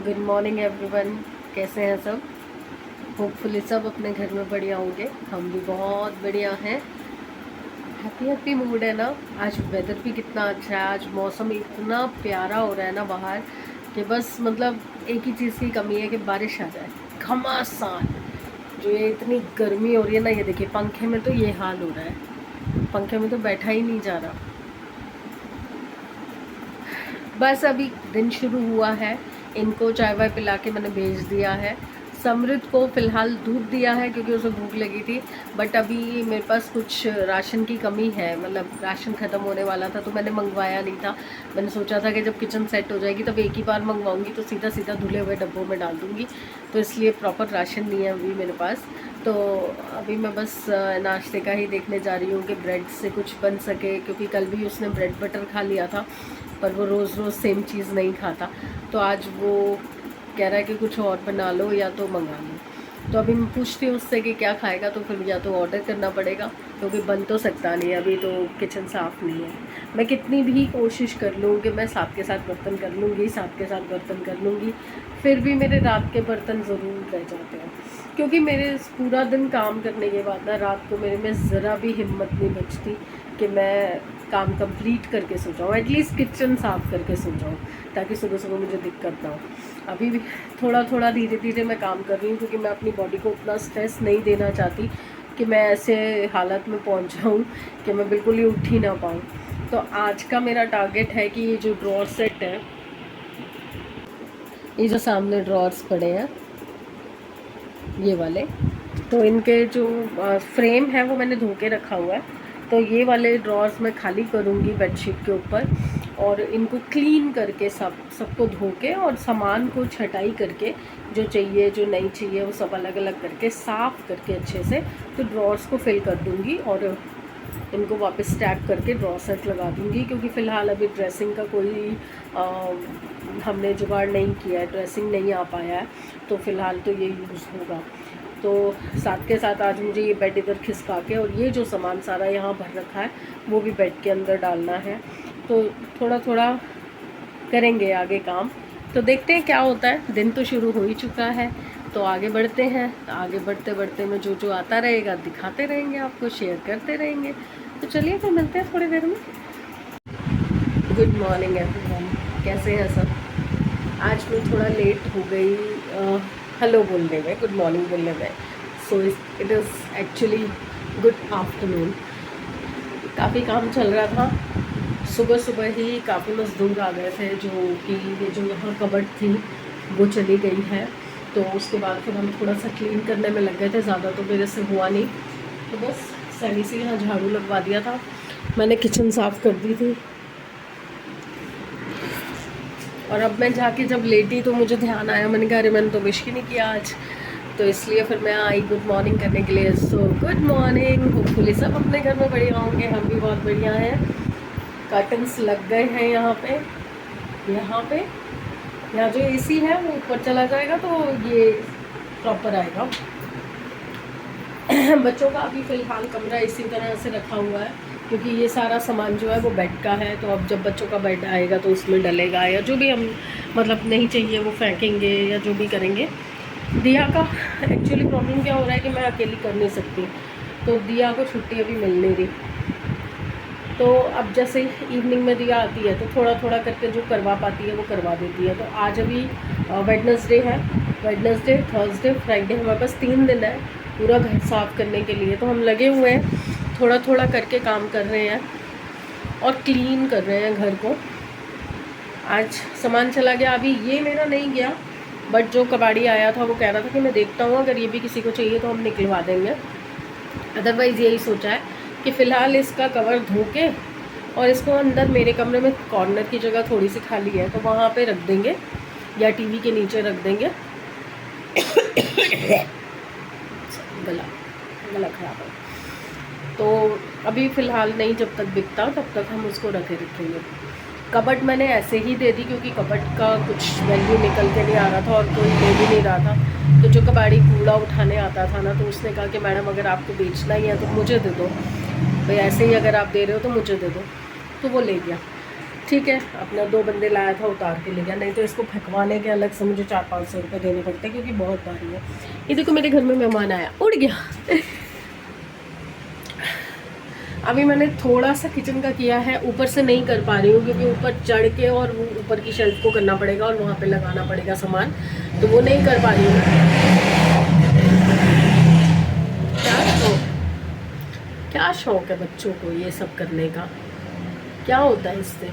Good morning everyone. कैसे हैं सब? होपफुली सब अपने घर में बढ़िया होंगे। हम भी बहुत बढ़िया हैं। हैप्पी हैप्पी मूड है ना। आज वेदर भी कितना अच्छा है। आज मौसम इतना प्यारा हो रहा है ना बाहर कि बस मतलब एक ही चीज़ की कमी है कि बारिश आ जाए घमासान। जो ये इतनी गर्मी हो रही है ना, ये देखिए पंखे में तो ये हाल हो रहा है। पंखे में तो बैठा ही नहीं जा रहा। बस अभी दिन शुरू हुआ है। इनको चाय वाय पिला के मैंने भेज दिया है। समृद्ध को फ़िलहाल दूध दिया है क्योंकि उसे भूख लगी थी। बट अभी मेरे पास कुछ राशन की कमी है, मतलब राशन ख़त्म होने वाला था तो मैंने मंगवाया नहीं था। मैंने सोचा था कि जब किचन सेट हो जाएगी तब एक ही बार मंगवाऊंगी तो सीधा सीधा धुले हुए डब्बों में डाल दूँगी। तो इसलिए प्रॉपर राशन नहीं है अभी मेरे पास। तो अभी मैं बस नाश्ते का ही देखने जा रही हूँ कि ब्रेड से कुछ बन सके, क्योंकि कल भी उसने ब्रेड बटर खा लिया था पर वो रोज़ रोज़ सेम चीज़ नहीं खाता। तो आज वो कह रहा है कि कुछ और बना लो या तो मंगा लो। तो अभी मैं पूछती हूँ उससे कि क्या खाएगा, तो फिर या तो ऑर्डर करना पड़ेगा क्योंकि बन तो सकता नहीं है, अभी तो किचन साफ़ नहीं है। मैं कितनी भी कोशिश कर लूँ कि मैं साथ के साथ बर्तन कर लूँगी, साथ के साथ बर्तन कर लूँगी, फिर भी मेरे रात के बर्तन ज़रूर रह जाते हैं। क्योंकि मेरे पूरा दिन काम करने के बाद ना रात को मेरे में ज़रा भी हिम्मत नहीं बचती कि मैं काम कंप्लीट करके सो जाऊँ, एटलीस्ट किचन साफ़ करके सो जाऊँ, ताकि सुबह सुबह मुझे दिक्कत ना हो। अभी भी थोड़ा थोड़ा धीरे धीरे मैं काम कर रही हूँ क्योंकि मैं अपनी बॉडी को उतना स्ट्रेस नहीं देना चाहती कि मैं ऐसे हालत में पहुँच जाऊँ कि मैं बिल्कुल ही उठ ही ना पाऊँ। तो आज का मेरा टारगेट है कि ये जो ड्रॉर सेट है, ये जो सामने ड्रॉर्स पड़े हैं ये वाले, तो इनके जो फ्रेम है वो मैंने धो के रखा हुआ है। तो ये वाले ड्रॉर्स मैं खाली करूँगी बेडशीट के ऊपर और इनको क्लीन करके सबको धो के और सामान को छटाई करके जो चाहिए जो नहीं चाहिए वो सब अलग अलग करके साफ़ करके अच्छे से तो ड्रॉर्स को फिल कर दूँगी और इनको वापस स्टैक करके ड्रॉ सेट लगा दूँगी। क्योंकि फ़िलहाल अभी ड्रेसिंग का कोई हमने जुगाड़ नहीं किया है, ड्रेसिंग नहीं आ पाया है, तो फ़िलहाल तो ये यूज़ होगा। तो साथ के साथ आज मुझे ये बेड इधर खिसका के और ये जो सामान सारा यहाँ भर रखा है वो भी बेड के अंदर डालना है। तो थोड़ा थोड़ा करेंगे आगे काम, तो देखते हैं क्या होता है। दिन तो शुरू हो ही चुका है तो आगे बढ़ते हैं। आगे बढ़ते बढ़ते में जो जो आता रहेगा दिखाते रहेंगे, आपको शेयर करते रहेंगे। तो चलिए फिर मिलते हैं थोड़ी देर में। गुड मॉर्निंग एवरीवन, कैसे हैं सब? आज मैं थोड़ा लेट हो गई हेलो बोलने में, गुड मॉर्निंग बोलने में। So it is actually good afternoon. काफ़ी काम चल रहा था। सुबह सुबह ही काफ़ी मज़दूर आ गए थे, जो कि ये जो यहाँ कबर्ड थी वो चली गई है। तो उसके बाद फिर हम थोड़ा सा क्लीन करने में लग गए थे, ज़्यादा तो मेरे से हुआ नहीं। तो बस सही से यहाँ झाड़ू लगवा दिया था मैंने, किचन साफ़ कर दी थी। और अब मैं जाके जब लेटी तो मुझे ध्यान आया, मैंने कहा अरे मैंने तो विश ही नहीं किया आज। तो इसलिए फिर मैं आई गुड मॉर्निंग करने के लिए। सो गुड मॉर्निंग, होपफुली सब अपने घर में बढ़िया होंगे, हम भी बहुत बढ़िया हैं। कर्टन्स लग गए हैं यहाँ पे। यहाँ जो एसी है वो ऊपर चला जाएगा तो ये प्रॉपर आएगा। बच्चों का अभी फ़िलहाल कमरा इसी तरह से रखा हुआ है क्योंकि ये सारा सामान जो है वो बेड का है। तो अब जब बच्चों का बेड आएगा तो उसमें डलेगा, या जो भी हम मतलब नहीं चाहिए वो फेंकेंगे या जो भी करेंगे। दिया का एक्चुअली प्रॉब्लम क्या हो रहा है कि मैं अकेली कर नहीं सकती, तो दिया को छुट्टी अभी मिल नहीं रही। तो अब जैसे इवनिंग में दिया आती है तो थोड़ा थोड़ा करके जो करवा पाती है वो करवा देती है। तो आज अभी वेडनेसडे है, वेडनेसडे थर्सडे फ्राइडे हमारे पास 3 दिन है पूरा घर साफ़ करने के लिए। तो हम लगे हुए हैं, थोड़ा थोड़ा करके काम कर रहे हैं और क्लीन कर रहे हैं घर को। आज सामान चला गया, अभी ये मेरा नहीं गया, बट जो कबाड़ी आया था वो कह रहा था कि मैं देखता हूँ अगर ये भी किसी को चाहिए तो हम निकलवा देंगे। अदरवाइज़ यही सोचा है कि फ़िलहाल इसका कवर धो के और इसको अंदर मेरे कमरे में कॉर्नर की जगह थोड़ी सी खाली है तो वहाँ पे रख देंगे या टीवी के नीचे रख देंगे। गला ख़राब है तो अभी फ़िलहाल नहीं, जब तक बिकता तब तक हम उसको रखेंगे। कबट मैंने ऐसे ही दे दी क्योंकि कबट का कुछ वैल्यू निकल के नहीं आ रहा था और कोई ले भी नहीं रहा था। तो जो कबाड़ी कूड़ा उठाने आता था ना, तो उसने कहा कि मैडम अगर आपको बेचना ही है तो मुझे दे दो भाई, ऐसे ही अगर आप दे रहे हो तो मुझे दे दो। तो वो ले गया। ठीक है, अपना 2 बंदे लाया था, उतार के ले गया, नहीं तो इसको फेंकवाने के अलग से मुझे 400-500 रुपये देने पड़ते हैं क्योंकि बहुत भारी है। ये देखो मेरे घर में मेहमान आया, उड़ गया। अभी मैंने थोड़ा सा किचन का किया है, ऊपर से नहीं कर पा रही हूँ क्योंकि ऊपर चढ़ के और ऊपर की शेल्फ को करना पड़ेगा और वहाँ पे लगाना पड़ेगा सामान, तो वो नहीं कर पा रही हूँ। क्या शौक है बच्चों को ये सब करने का, क्या होता है इससे।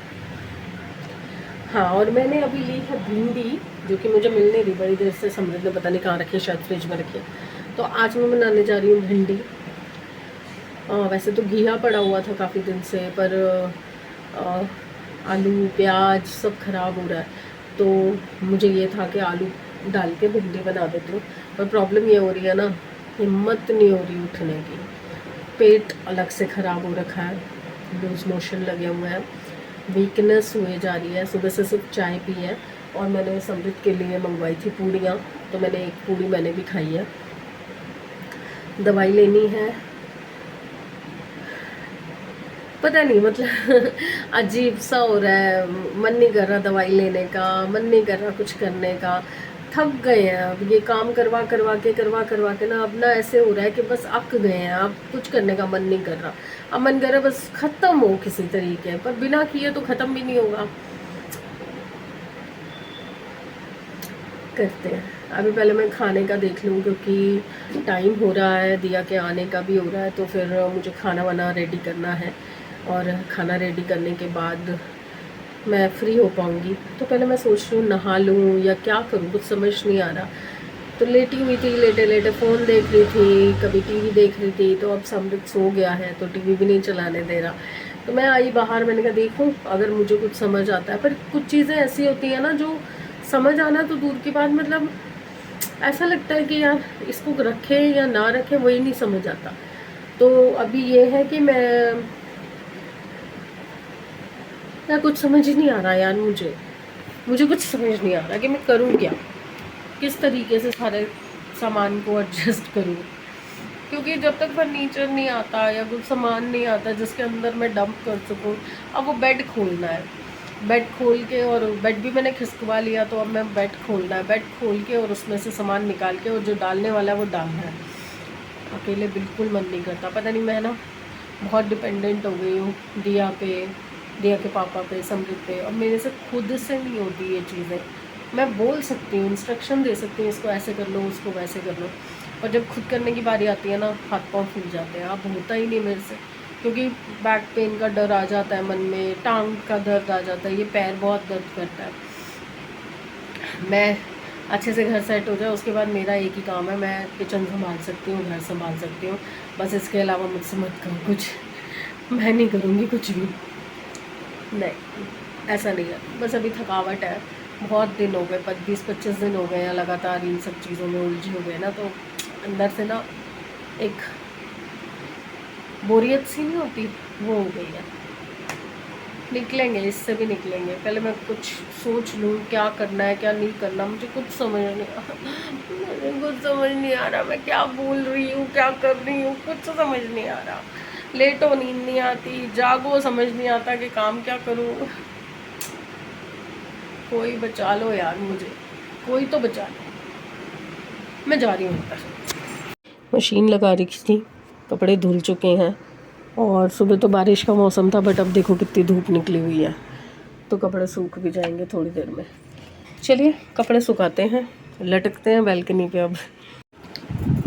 हाँ, और मैंने अभी ली है भिंडी, जो कि मुझे मिल नहीं रही बड़ी देर से, समृद्ध ने पता नहीं कहाँ रखी है, शायद फ्रिज में रखी है। तो आज मैं बनाने जा रही हूँ भिंडी। वैसे तो घिया पड़ा हुआ था काफ़ी दिन से, पर आलू प्याज सब ख़राब हो रहा है, तो मुझे ये था कि आलू डाल के भिंडी बना देती हूँ। पर प्रॉब्लम ये हो रही है ना, हिम्मत नहीं हो रही उठने की, पेट अलग से ख़राब हो रखा है, लूज मोशन लगे हुए हैं, वीकनेस हुए जा रही है। सुबह से सिर्फ चाय पी है और मैंने समृद्ध के लिए मंगवाई थी पूड़ियाँ, तो मैंने एक पूड़ी मैंने भी खाई है। दवाई लेनी है, पता नहीं मतलब अजीब सा हो रहा है, मन नहीं कर रहा दवाई लेने का, मन नहीं कर रहा कुछ करने का, थक गए हैं अब ये काम करवा करवा के ना, अब ना ऐसे हो रहा है कि बस अक गए हैं, अब कुछ करने का मन नहीं कर रहा। अब मन कर रहा है बस ख़त्म हो किसी तरीके, पर बिना किए तो ख़त्म भी नहीं होगा। करते हैं, अभी पहले मैं खाने का देख लूँ क्योंकि टाइम हो रहा है, दिया के आने का भी हो रहा है, तो फिर मुझे खाना वाना रेडी करना है और खाना रेडी करने के बाद मैं फ्री हो पाऊँगी। तो पहले मैं सोच रही हूँ नहा लूँ या क्या करूँ, कुछ समझ नहीं आ रहा। तो लेटी हुई थी, लेटे लेटे फ़ोन देख रही थी, कभी टीवी देख रही थी, तो अब समृद्ध सो गया है तो टीवी भी नहीं चलाने दे रहा। तो मैं आई बाहर, मैंने कहा देखूँ अगर मुझे कुछ समझ आता है। पर कुछ चीज़ें ऐसी होती हैं ना जो समझ आना तो दूर की बात, मतलब ऐसा लगता है कि यार इसको रखें या ना रखें, वही नहीं समझ आता। तो अभी ये है कि मैं कुछ समझ ही नहीं आ रहा यार, मुझे कुछ समझ नहीं आ रहा कि मैं करूँ क्या, किस तरीके से सारे सामान को एडजस्ट करूँ। क्योंकि जब तक फर्नीचर नहीं आता या कुछ सामान नहीं आता जिसके अंदर मैं डंप कर सकूँ, अब वो बेड खोलना है, बेड खोल के, और बेड भी मैंने खिसकवा लिया, तो अब मैं बेड खोलना है, बेड खोल के और उसमें से सामान निकाल के और जो डालने वाला है वो डालना है। अकेले बिल्कुल मन नहीं करता, पता नहीं मैं ना बहुत डिपेंडेंट हो गई हूँ दिया के पापा पे, समृद्ध पे। अब मेरे से खुद से नहीं होती ये चीज़ें। मैं बोल सकती हूँ, इंस्ट्रक्शन दे सकती हूँ, इसको ऐसे कर लो, उसको वैसे कर लो, और जब खुद करने की बारी आती है ना, हाथ पाँव फूल जाते हैं। अब होता ही नहीं मेरे से, क्योंकि बैक पेन का डर आ जाता है मन में, टांग का दर्द आ जाता है, ये पैर बहुत दर्द करता है। मैं अच्छे से घर सेट हो जाए उसके बाद मेरा एक ही काम है, मैं किचन संभाल सकती हूँ, घर संभाल सकती हूँ, बस इसके अलावा मुझसे मत करो कुछ। मैं नहीं करूँगी कुछ भी, नहीं ऐसा नहीं है। बस अभी थकावट है, बहुत दिन हो गए, 20-25 दिन हो गए हैं लगातार इन सब चीज़ों में उलझे हुए ना, तो अंदर से ना एक बोरियत सी नहीं होती, वो हो गई है। निकलेंगे, इससे भी निकलेंगे। पहले मैं कुछ सोच लूँ क्या करना है क्या नहीं करना, मुझे कुछ समझ नहीं आ रहा मैं क्या बोल रही हूँ, क्या कर रही हूँ, कुछ समझ नहीं आ रहा। लेटो नींद नहीं आती, जागो समझ नहीं आता कि काम क्या करूँ। कोई बचा लो यार मुझे, कोई तो बचा लो। मैं जा रही हूँ ऊपर। मशीन लगा रखी थी, कपड़े धुल चुके हैं, और सुबह तो बारिश का मौसम था, बट अब देखो कितनी धूप निकली हुई है, तो कपड़े सूख भी जाएंगे थोड़ी देर में। चलिए कपड़े सुखाते हैं, लटकते हैं बालकनी पे। अब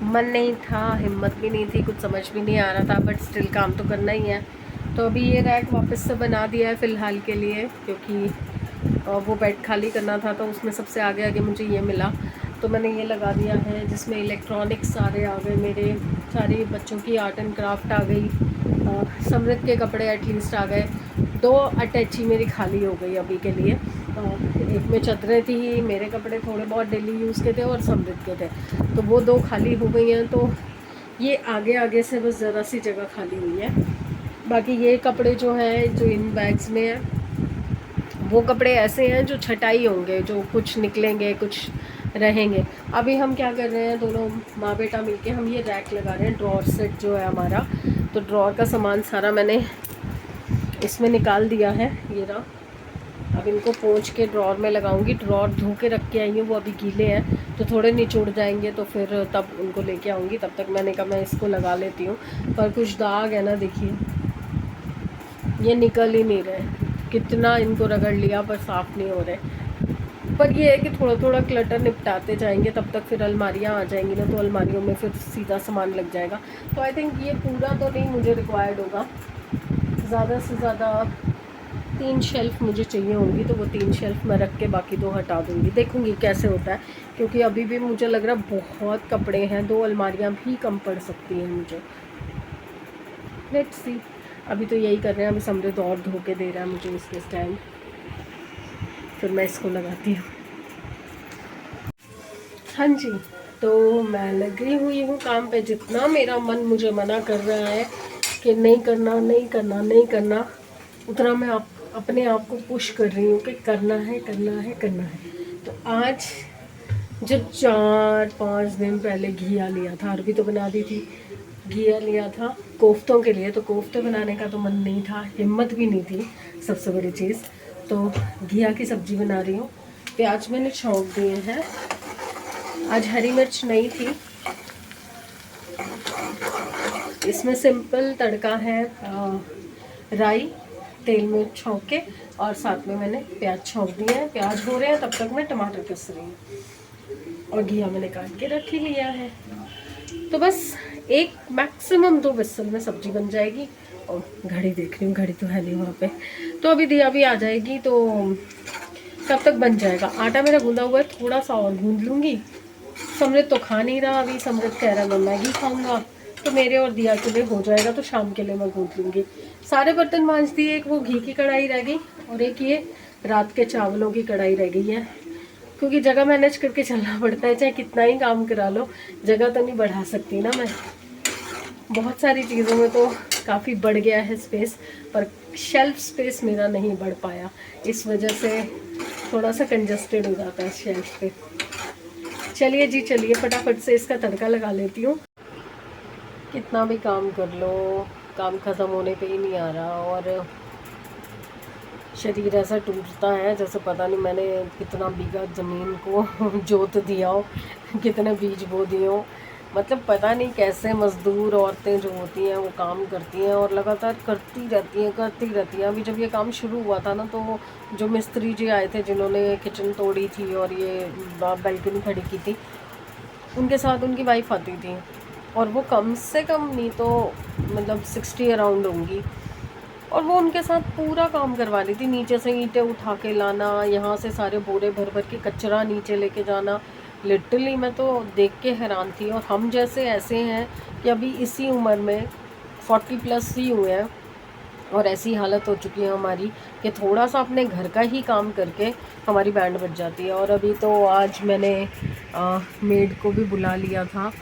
मन नहीं था, हिम्मत भी नहीं थी, कुछ समझ भी नहीं आ रहा था, बट स्टिल काम तो करना ही है। तो अभी ये रैक वापस से बना दिया है फ़िलहाल के लिए, क्योंकि वो बेड खाली करना था, तो उसमें सबसे आगे आगे मुझे ये मिला, तो मैंने ये लगा दिया है, जिसमें इलेक्ट्रॉनिक्स सारे आ गए मेरे, सारी बच्चों की आर्ट एंड क्राफ्ट आ गई, समृद्ध के कपड़े एटलीस्ट आ गए। 2 अटैची मेरी खाली हो गई अभी के लिए, एक में चद्दरें थी, मेरे कपड़े थोड़े बहुत डेली यूज़ के थे और समृद्ध के थे, तो वो 2 खाली हो गई हैं। तो ये आगे आगे से बस ज़रा सी जगह खाली हुई है। बाकी ये कपड़े जो हैं, जो इन बैग्स में हैं, वो कपड़े ऐसे हैं जो छटाई होंगे, जो कुछ निकलेंगे कुछ रहेंगे। अभी हम क्या कर रहे हैं, दोनों माँ बेटा मिलके हम ये रैक लगा रहे हैं, ड्रॉर सेट जो है हमारा। तो ड्रॉर का सामान सारा मैंने इसमें निकाल दिया है, ये रहा, अब इनको पोंछ के ड्रॉर में लगाऊंगी। ड्रॉर धो के रख के आई हूँ, वो अभी गीले हैं तो थोड़े निचुड़ जाएंगे, तो फिर तब उनको लेके आऊँगी। तब तक मैंने कहा मैं इसको लगा लेती हूँ। पर कुछ दाग है ना, देखिए ये निकल ही नहीं रहे, कितना इनको रगड़ लिया पर साफ़ नहीं हो रहे। पर ये है कि थोड़ा थोड़ा क्लटर निपटाते जाएंगे, तब तक फिर अलमारियाँ आ जाएंगी ना, तो अलमारियों में फिर सीधा सामान लग जाएगा। तो आई थिंक ये पूरा तो नहीं मुझे रिक्वायर्ड होगा, ज़्यादा से ज़्यादा 3 शेल्फ़ मुझे चाहिए होंगी, तो वो 3 शेल्फ़ मैं रख के बाकी 2 हटा दूँगी। देखूँगी कैसे होता है, क्योंकि अभी भी मुझे लग रहा है बहुत कपड़े हैं, 2 अलमारियाँ भी कम पड़ सकती हैं मुझे। Let's see. अभी तो यही कर रहे हैं, अभी समृद्ध और धो के दे रहा है मुझे इसके स्टैंड, फिर मैं इसको लगाती हूँ। हाँ जी, तो मैं लगी हुई हूँ काम पे। जितना मेरा मन मुझे मना कर रहा है कि नहीं करना नहीं करना नहीं करना, उतना मैं अपने आप को पुश कर रही हूँ कि करना है करना है करना है। तो आज जब 4-5 दिन पहले घिया लिया था, अरबी तो बना दी थी, घिया लिया था कोफ्तों के लिए, तो कोफ्ते बनाने का तो मन नहीं था, हिम्मत भी नहीं थी, सबसे बड़ी चीज़। तो घिया की सब्ज़ी बना रही हूँ। प्याज मैंने छौंक दिए हैं, आज हरी मिर्च नहीं थी। इसमें सिंपल तड़का है, राई तेल में छौंक के, और साथ में मैंने प्याज छौंक दिए हैं। प्याज हो रहे हैं, तब तक मैं टमाटर कस रही हूँ, और घिया मैंने काट के रख ही लिया है। तो बस एक मैक्सिमम 2 विसल में सब्जी बन जाएगी। और घड़ी देख रही हूँ, घड़ी तो है नहीं वहाँ पे, तो अभी दिया भी आ जाएगी, तो तब तक बन जाएगा। आटा मेरा गूंदा हुआ है, थोड़ा सा और गूंद लूँगी। समृद्ध तो खा नहीं रहा अभी, समृद्ध कह रहा मैं मैगी खाऊंगा, तो मेरे और दिया के लिए हो जाएगा, तो शाम के लिए मैं गूंथ लूँगी। सारे बर्तन मांज दिए, एक वो घी की कढ़ाई रह गई, और एक ये रात के चावलों की कढ़ाई रह गई है, क्योंकि जगह मैनेज करके चलना पड़ता है, चाहे कितना ही काम करा लो, जगह तो नहीं बढ़ा सकती ना मैं। बहुत सारी चीज़ों में तो काफ़ी बढ़ गया है स्पेस, पर शेल्फ स्पेस मेरा नहीं बढ़ पाया, इस वजह से थोड़ा सा कंजस्टेड हो जाता है शेल्फ पे। चलिए जी, चलिए फटाफट से इसका तड़का लगा लेती हूँ। कितना भी काम कर लो, काम ख़त्म होने पे ही नहीं आ रहा, और शरीर ऐसा टूटता है जैसे पता नहीं मैंने कितना बीघा ज़मीन को जोत दिया हो, कितने बीज बो दिए हो। मतलब पता नहीं कैसे मज़दूर औरतें जो होती हैं वो काम करती हैं, और लगातार करती रहती हैं। अभी जब ये काम शुरू हुआ था ना, तो जो मिस्त्री जी आए थे जिन्होंने किचन तोड़ी थी और ये बैल्कनी खड़ी की थी, उनके साथ उनकी वाइफ आती थी, और वो कम से कम नहीं तो मतलब 60 अराउंड होंगी, और वो उनके साथ पूरा काम करवा रही थी। नीचे से ईंटें उठा के लाना, यहाँ से सारे बोरे भर भर के कचरा नीचे लेके जाना। लिटरली मैं तो देख के हैरान थी। और हम जैसे ऐसे हैं कि अभी इसी उम्र में 40+ ही हुए हैं, और ऐसी हालत हो चुकी है हमारी कि थोड़ा सा अपने घर का ही काम करके हमारी बैंड बज जाती है। और अभी तो आज मैंने मेड को भी बुला लिया था,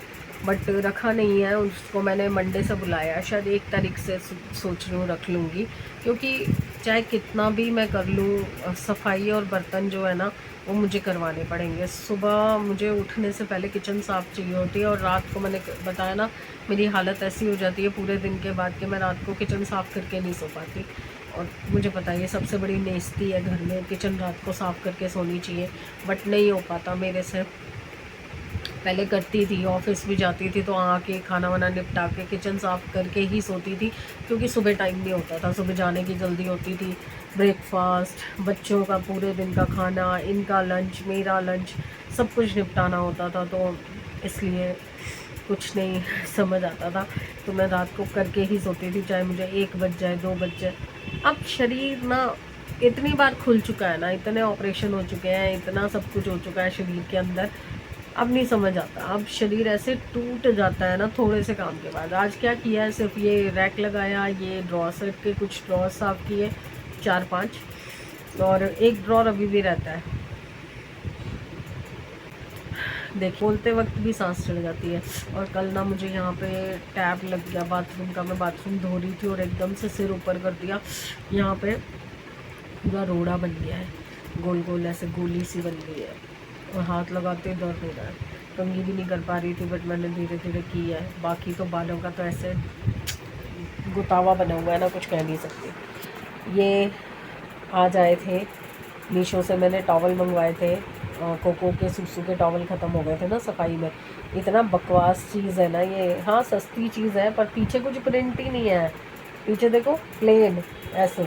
बट रखा नहीं है उसको, मैंने मंडे से बुलाया है, शायद 1 तारीख से सोच रही हूँ रख लूँगी, क्योंकि चाहे कितना भी मैं कर लूँ, सफाई और बर्तन जो है ना वो मुझे करवाने पड़ेंगे। सुबह मुझे उठने से पहले किचन साफ़ चाहिए होती है, और रात को मैंने बताया ना मेरी हालत ऐसी हो जाती है पूरे दिन के बाद कि मैं रात को किचन साफ़ करके नहीं सो पाती। और मुझे पता है ये सबसे बड़ी नेस्ती है घर में, किचन रात को साफ़ करके सोनी चाहिए, बट नहीं हो पाता मेरे से। पहले करती थी, ऑफिस भी जाती थी तो आके खाना वाना निपटा के किचन साफ़ करके ही सोती थी, क्योंकि सुबह टाइम नहीं होता था, सुबह जाने की जल्दी होती थी। ब्रेकफास्ट, बच्चों का पूरे दिन का खाना, इनका लंच, मेरा लंच, सब कुछ निपटाना होता था, तो इसलिए कुछ नहीं समझ आता था। तो मैं रात को करके ही सोती थी, चाहे मुझे 1 बज जाए 2 बज जाए। अब शरीर ना इतनी बार खुल चुका है ना, इतने ऑपरेशन हो चुके हैं, इतना सब कुछ हो चुका है शरीर के अंदर, अब नहीं समझ आता। अब शरीर ऐसे टूट जाता है ना थोड़े से काम के बाद। आज क्या किया है, सिर्फ ये रैक लगाया, ये ड्रॉर सेट के कुछ ड्रॉर साफ़ किए 4-5, और एक ड्रॉर अभी भी रहता है। देखिए बोलते वक्त भी सांस चढ़ जाती है। और कल ना मुझे यहाँ पे टैप लग गया बाथरूम का, मैं बाथरूम धो रही थी और एकदम से सिर ऊपर कर दिया, यहाँ पे पूरा रोड़ा बन गया है, गोल गोल ऐसे गोली सी बन गई है, और हाथ लगाते दर्द हो रहा है। कंघी भी नहीं कर पा रही थी, बट मैंने धीरे धीरे की है। बाकी तो बालों का तो ऐसे गुतावा बना हुआ है ना, कुछ कह नहीं सकती। ये आज आए थे मीशो से मैंने टॉवल मंगवाए थे, कोको के सूसू के टॉवल ख़त्म हो गए थे ना सफाई में। इतना बकवास चीज़ है ना ये। हाँ सस्ती चीज़ है पर पीछे कुछ प्रिंट ही नहीं है। पीछे देखो प्लेन ऐसे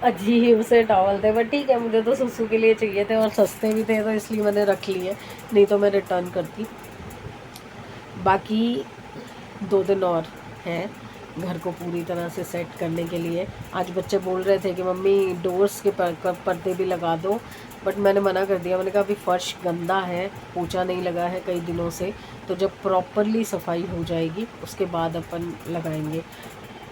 अजीब से टॉवल थे, बट ठीक है मुझे तो सुसु के लिए चाहिए थे और सस्ते भी थे तो इसलिए मैंने रख लिए, नहीं तो मैं रिटर्न करती। बाकी 2 दिन और हैं घर को पूरी तरह से सेट करने के लिए। आज बच्चे बोल रहे थे कि मम्मी डोर्स के पर्दे भी लगा दो, बट मैंने मना कर दिया। मैंने कहा अभी फर्श गंदा है, पोछा नहीं लगा है कई दिनों से, तो जब प्रॉपरली सफाई हो जाएगी उसके बाद अपन लगाएंगे।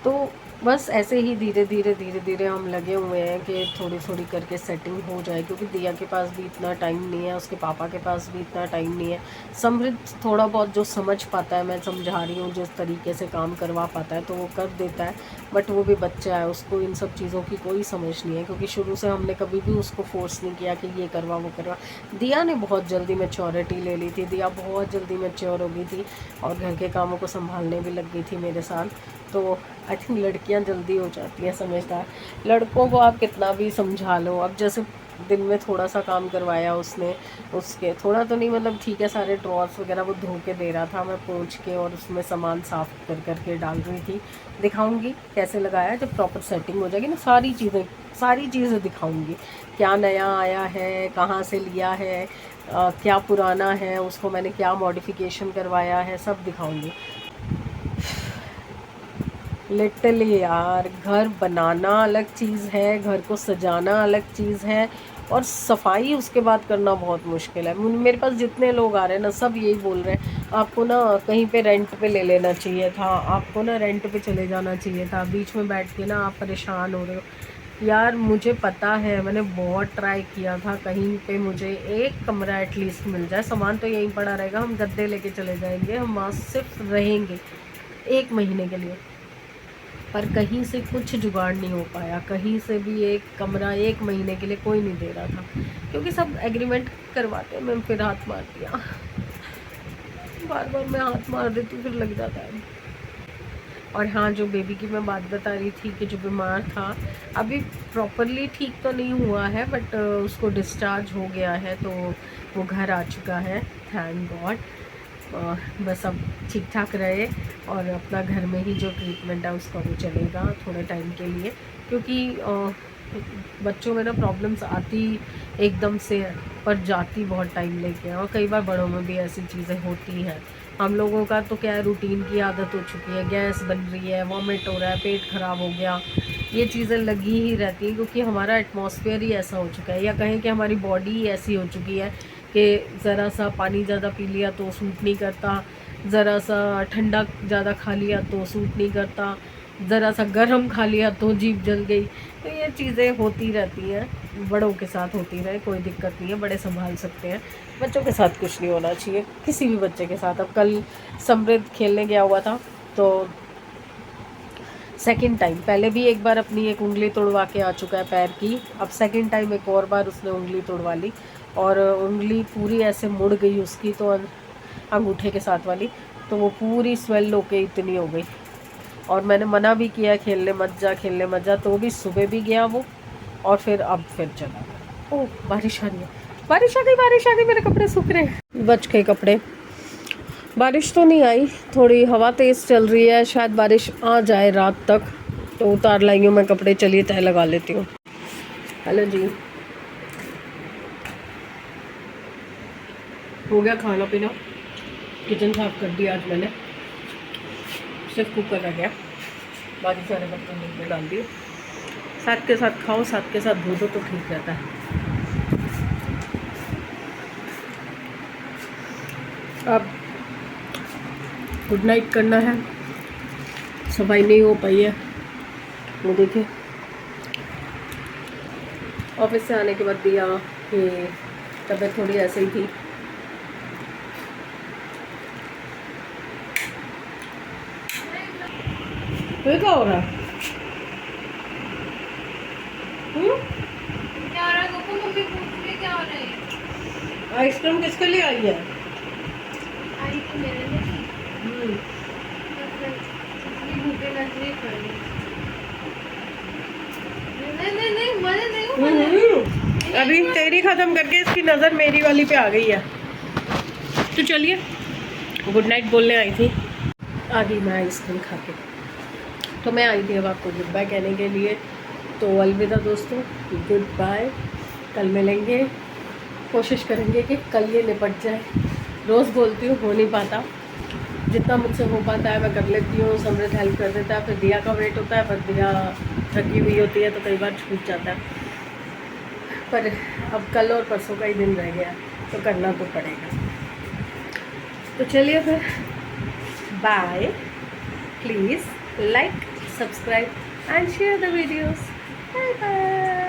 तो बस ऐसे ही धीरे धीरे हम लगे हुए हैं कि थोड़ी थोड़ी करके सेटिंग हो जाए, क्योंकि दिया के पास भी इतना टाइम नहीं है, उसके पापा के पास भी इतना टाइम नहीं है। समृद्ध थोड़ा बहुत जो समझ पाता है, मैं समझा रही हूँ, जिस तरीके से काम करवा पाता है तो वो कर देता है, बट वो भी बच्चा है, उसको इन सब चीज़ों की कोई समझ नहीं है, क्योंकि शुरू से हमने कभी भी उसको फोर्स नहीं किया कि ये करवा वो करवा। दिया ने बहुत जल्दी मैच्योरिटी ले ली थी, दिया बहुत जल्दी मैच्योर हो गई थी और घर के कामों को संभालने भी लग गई थी मेरे साथ। तो आई थिंक लड़कियां जल्दी हो जाती हैं समझदार। लड़कों को आप कितना भी समझा लो, अब जैसे दिन में थोड़ा सा काम करवाया उसने, उसके थोड़ा तो नहीं मतलब ठीक है, सारे ड्रॉर्स वगैरह वो धो के दे रहा था, मैं पोंछ के और उसमें सामान साफ़ कर करके डाल रही थी। दिखाऊंगी कैसे लगाया, जब प्रॉपर सेटिंग हो जाएगी ना सारी चीज़ें दिखाऊंगी, क्या नया आया है, कहाँ से लिया है, क्या पुराना है, उसको मैंने क्या मॉडिफिकेशन करवाया है, सब दिखाऊंगी। लिटरली यार, घर बनाना अलग चीज़ है, घर को सजाना अलग चीज़ है, और सफाई उसके बाद करना बहुत मुश्किल है। मेरे पास जितने लोग आ रहे हैं ना, सब यही बोल रहे हैं आपको ना कहीं पे रेंट पे ले लेना चाहिए था, आपको ना रेंट पे चले जाना चाहिए था, बीच में बैठ के ना आप परेशान हो रहे हो। यार मुझे पता है, मैंने बहुत ट्राई किया था कहीं पे मुझे एक कमरा एटलीस्ट मिल जाए, सामान तो यहीं पड़ा रहेगा, हम गद्दे लेके चले जाएंगे, हम वहाँ सिर्फ रहेंगे 1 महीने के लिए, पर कहीं से कुछ जुगाड़ नहीं हो पाया, कहीं से भी एक कमरा 1 महीने के लिए कोई नहीं दे रहा था, क्योंकि सब एग्रीमेंट करवाते हैं। मैं फिर हाथ मार दिया, बार बार मैं हाथ मार देती हूँ फिर लग जाता है। और हाँ, जो बेबी की मैं बात बता रही थी कि जो बीमार था, अभी प्रॉपरली ठीक तो नहीं हुआ है, बट उसको डिस्चार्ज हो गया है, तो वो घर आ चुका है, थैंक गॉड। बस अब ठीक ठाक रहे और अपना घर में ही जो ट्रीटमेंट है उसका वो चलेगा थोड़े टाइम के लिए, क्योंकि बच्चों में ना प्रॉब्लम्स आती एकदम से है पर जाती बहुत टाइम लेके है, और कई बार बड़ों में भी ऐसी चीज़ें होती हैं। हम लोगों का तो क्या है, रूटीन की आदत हो चुकी है, गैस बन रही है, वॉमिट हो रहा है, पेट ख़राब हो गया, ये चीज़ें लगी ही रहती हैं, क्योंकि हमारा एटमॉस्फेयर ही ऐसा हो चुका है, या कहें कि हमारी बॉडी ही ऐसी हो चुकी है कि ज़रा सा पानी ज़्यादा पी लिया तो सूट नहीं करता, ज़रा सा ठंडा ज़्यादा खा लिया तो सूट नहीं करता, ज़रा सा गर्म खा लिया तो जीभ जल गई। तो ये चीज़ें होती रहती हैं, बड़ों के साथ होती रहे कोई दिक्कत नहीं है, बड़े संभाल सकते हैं, बच्चों के साथ कुछ नहीं होना चाहिए, किसी भी बच्चे के साथ। अब कल समृद्ध खेलने गया हुआ था, तो सेकंड टाइम, पहले भी एक बार अपनी एक उंगली तोड़वा के आ चुका है पैर की, अब सेकंड टाइम एक और बार उसने उंगली तोड़वा ली, और उंगली पूरी ऐसे मुड़ गई उसकी, तो अंगूठे के साथ वाली, तो वो पूरी स्वेल होके इतनी हो गई। और मैंने मना भी किया खेलने मत जा, तो भी सुबह भी गया वो, और फिर अब फिर चला गया। ओह बारिश आ रही है, बारिश आ गई, मेरे कपड़े सूख रहे हैं, बच गए कपड़े। बारिश तो नहीं आई, थोड़ी हवा तेज़ चल रही है, शायद बारिश आ जाए रात तक, तो उतार लाई हूँ मैं कपड़े, चलिए तह लगा लेती हूँ। हेलो जी, हो गया खाना पीना, किचन साफ कर दिया आज मैंने, सिर्फ कुकर रह गया, बाकी सारे बर्तन में डाल दिए। साथ के साथ खाओ, साथ के साथ धो दो तो ठीक रहता है। अब गुड नाइट करना है, सफाई नहीं हो पाई है, वो देखिए ऑफिस से आने के बाद दिया कि तबीयत थोड़ी ऐसे ही थी, तो क्या हो रहा है? क्या हो रहा है? मम्मी पूछ रही क्या हो रहा है? आइसक्रीम किसके लिए आई है? आई तो मेरे लिए भूखे लग रही नहीं नहीं मजे नहीं अभी तेरी ख़त्म करके इसकी नज़र मेरी वाली पे आ गई है। तो चलिए, गुड नाइट बोलने आई थी, आ गई मैं आइसक्रीम खा के। तो मैं आई थी अब आपको गुड बाय कहने के लिए। तो अलविदा दोस्तों, गुड बाय। कल मिलेंगे, कोशिश करेंगे कि कल ये निपट जाए। रोज़ बोलती हूँ, हो नहीं पाता। जितना मुझसे हो पाता है मैं कर लेती हूँ। समृद्ध हेल्प कर देता है, फिर दिया का वेट होता है, पर दिया थकी हुई होती है तो कई बार छूट जाता है। पर अब कल और परसों का ही दिन रह गया, तो करना तो पड़ेगा। तो चलिए फिर, bye. Please like, subscribe and share the videos. Bye bye.